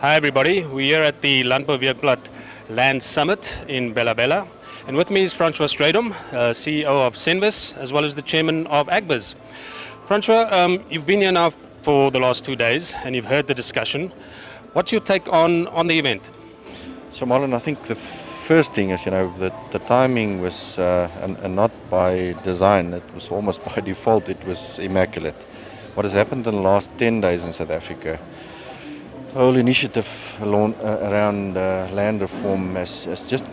Hi everybody, we're here at the LBW Land Summit in Bela-Bela, and with me is Francois Strydom, CEO of Senwes, as well as the Chairman of Agbiz. Francois, you've been here now for the last 2 days and you've heard the discussion. What's your take on the event? So Marlon, I think the first thing is, that the timing was, and not by design, it was almost by default, it was immaculate. What has happened in the last 10 days in South Africa, the whole initiative around land reform has just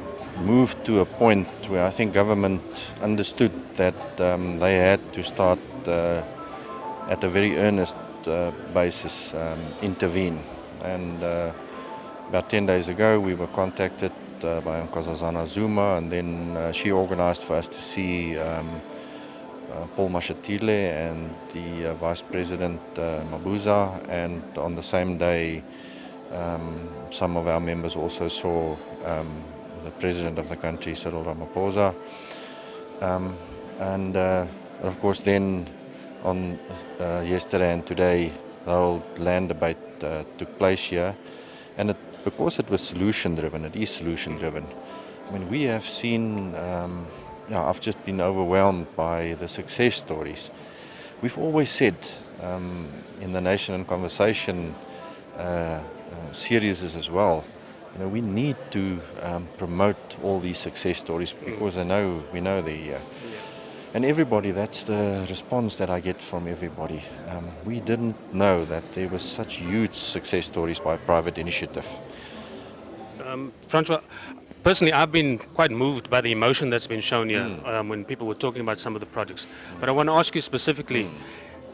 moved to a point where I think government understood that they had to start at a very earnest basis intervene. And about 10 days ago we were contacted by Nkosazana Zuma, and then she organized for us to see Paul Mashatile and the Vice President Mabuza, and on the same day some of our members also saw the President of the country, Cyril Ramaphosa, and of course then on yesterday and today the whole land debate took place here, and because it was solution driven, it is solution driven. I mean, we have seen I've just been overwhelmed by the success stories. We've always said in the Nation in Conversation series as well, we need to promote all these success stories because we know they're here. And everybody, that's the response that I get from everybody. We didn't know that there was such huge success stories by private initiative. Francois, personally, I've been quite moved by the emotion that's been shown here when people were talking about some of the projects. But I want to ask you specifically,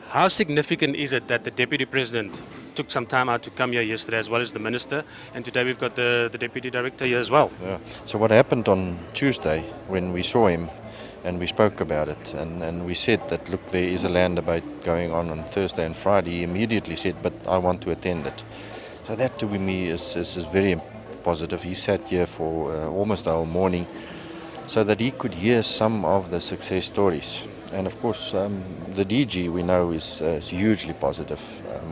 how significant is it that the Deputy President took some time out to come here yesterday, as well as the Minister, and today we've got the Deputy Director here as well? Yeah. So what happened on Tuesday when we saw him and we spoke about it, and we said that, look, there is a land debate going on Thursday and Friday, he immediately said, but I want to attend it. So that to me is very positive. He sat here for almost the whole morning so that he could hear some of the success stories. And of course, the DG we know is hugely positive.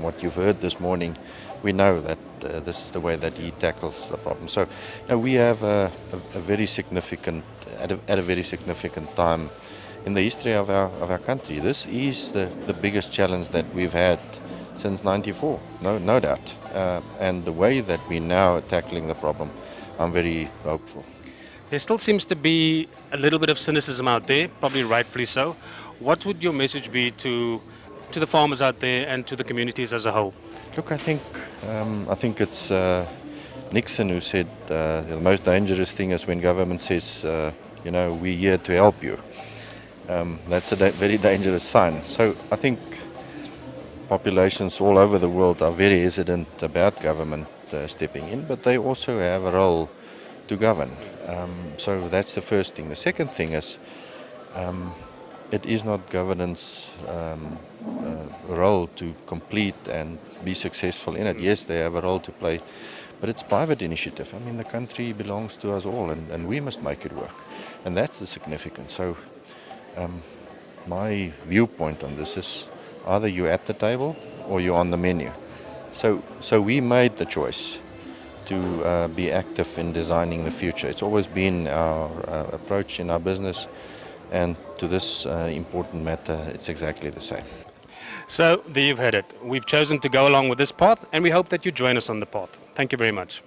What you've heard this morning, we know that this is the way that he tackles the problem. So we have a very significant, at a very significant time in the history of our country. This is the biggest challenge that we've had since '94, no doubt. And the way that we now are tackling the problem, I'm very hopeful. There still seems to be a little bit of cynicism out there, probably rightfully so. What would your message be to the farmers out there and to the communities as a whole? Look, I think it's Nixon who said the most dangerous thing is when government says, we're here to help you. That's a very dangerous sign. So I think populations all over the world are very hesitant about government stepping in, but they also have a role to govern. So that's the first thing. The second thing is it is not governance role to complete and be successful in it. Yes, they have a role to play, but it's private initiative. I mean, the country belongs to us all, and we must make it work. And that's the significance. So my viewpoint on this is either you're at the table or you're on the menu. So we made the choice to be active in designing the future. It's always been our approach in our business, and to this important matter, it's exactly the same. So there you've heard it. We've chosen to go along with this path, and we hope that you join us on the path. Thank you very much.